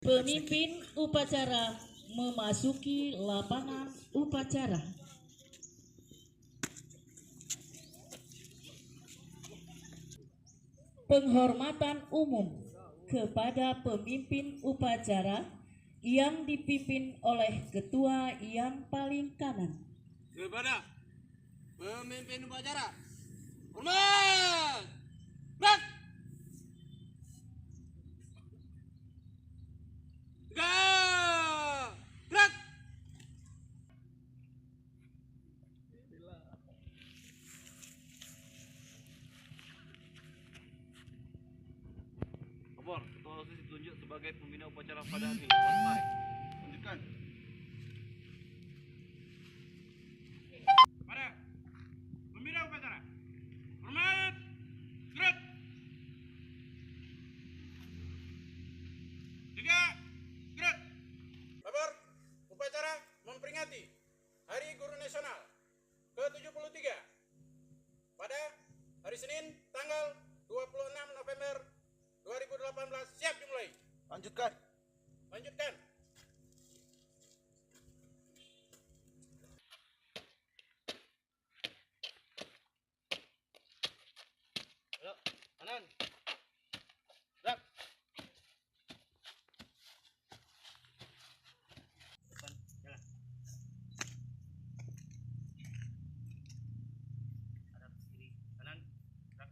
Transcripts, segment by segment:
Pemimpin upacara memasuki lapangan upacara. Penghormatan umum kepada pemimpin upacara yang dipimpin oleh ketua yang paling kanan. Kepada pemimpin upacara, hormat! Gerak! Gerak! Kapolri, ketua OSIS ditunjuk sebagai pembina upacara pada hari ini. Selesai. Lanjutkan. Pada pembina upacara, hormat! Gerak! Tiga, gerak! Kabar upacara memperingati Hari Guru Nasional ke-73 pada hari Senin tanggal 26 November 2018. Siap dimulai. Lanjutkan. Lanjutkan. Ayo, kanan. Gerak. Depan, jalan. Hadap kiri, kanan. Gerak.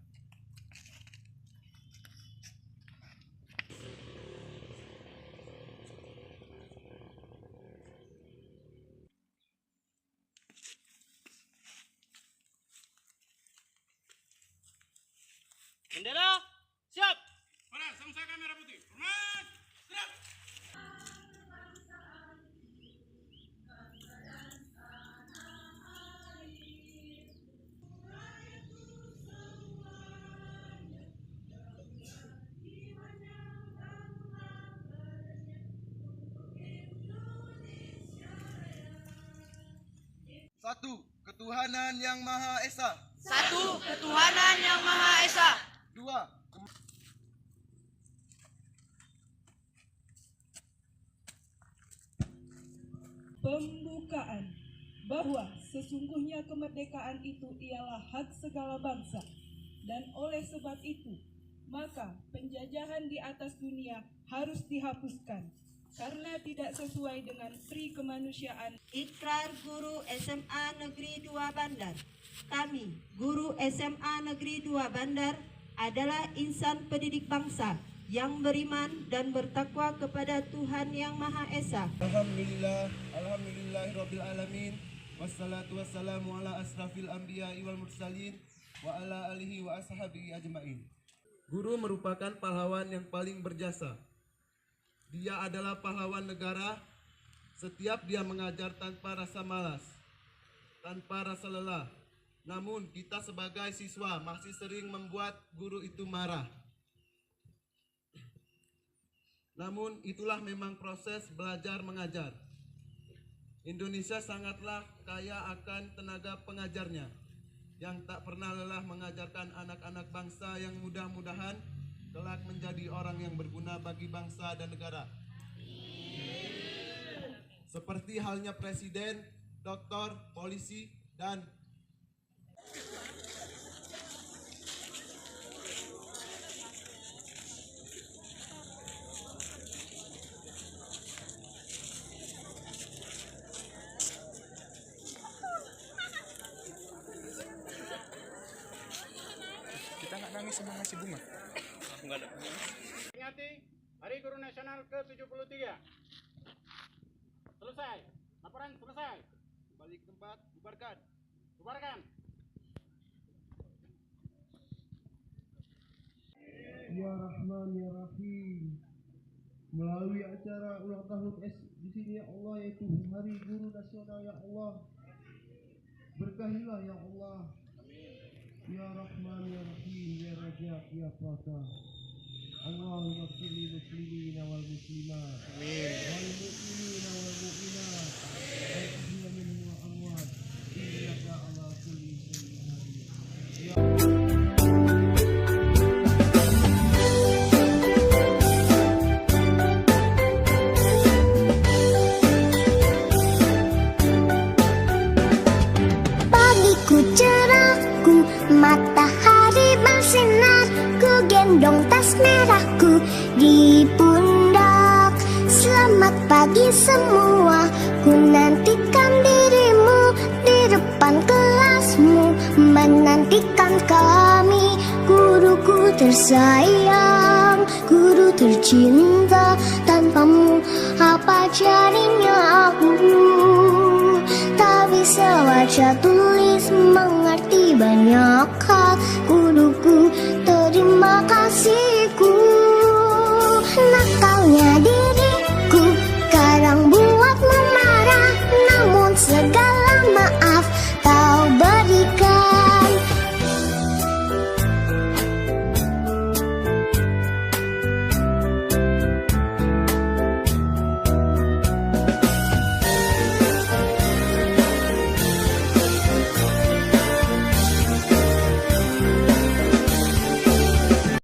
Bendera, siap. Pada samsa kamera putih. Hormat! Gerak! Satu, ketuhanan yang Maha Esa. Satu, ketuhanan yang Maha Esa. Dua, Pembukaan bahwa sesungguhnya kemerdekaan itu ialah hak segala bangsa, dan oleh sebab itu maka penjajahan di atas dunia harus dihapuskan karena tidak sesuai dengan pri kemanusiaan. Ikrar Guru SMA Negeri 2 Bandar. Kami, Guru SMA Negeri 2 Bandar, adalah insan pendidik bangsa yang beriman dan bertakwa kepada Tuhan Yang Maha Esa. Alhamdulillahirabbil alamin. Wassalatu wassalamu ala asrafil anbiya'i wal mursalin wa ala alihi wa ashabihi ajmain. Guru merupakan pahlawan yang paling berjasa. Dia adalah pahlawan negara. Setiap dia mengajar tanpa rasa malas, tanpa rasa lelah. Namun kita sebagai siswa masih sering membuat guru itu marah. Namun itulah memang proses belajar mengajar. Indonesia sangatlah kaya akan tenaga pengajarnya yang tak pernah lelah mengajarkan anak-anak bangsa yang mudah-mudahan kelak menjadi orang yang berguna bagi bangsa dan negara. Seperti halnya presiden, doktor, polisi, dan Kita nggak nangis sama ngasih bunga. enggak ada. Peringati Hari Guru Nasional ke-73. Selesai. Laporan selesai. Kembali ke tempat, bubarkan. Bubarkan. Ya Rahman Ya Rahim, melalui acara ulang tahun di sini ya Allah, yaitu Hari Guru Nasional ya Allah, berkahilah ya Allah. Ya Rahman Ya Rahim, Ya Rajab Ya Fatah. Allahumma qili muslimina wal muslimat, wal mu'minina wal mu'minat, wal ahya minhum wa amwat, innaka ala kulli syai'in qadir. Ku cerahku, matahari bersinar. Ku gendong tas merahku di pundak. Selamat pagi semua, ku nantikan dirimu di depan kelasmu, menantikan kami. Guruku tersayang, guru tercinta, tanpamu apa jadinya aku? Tak bisa baca tulis mengajar.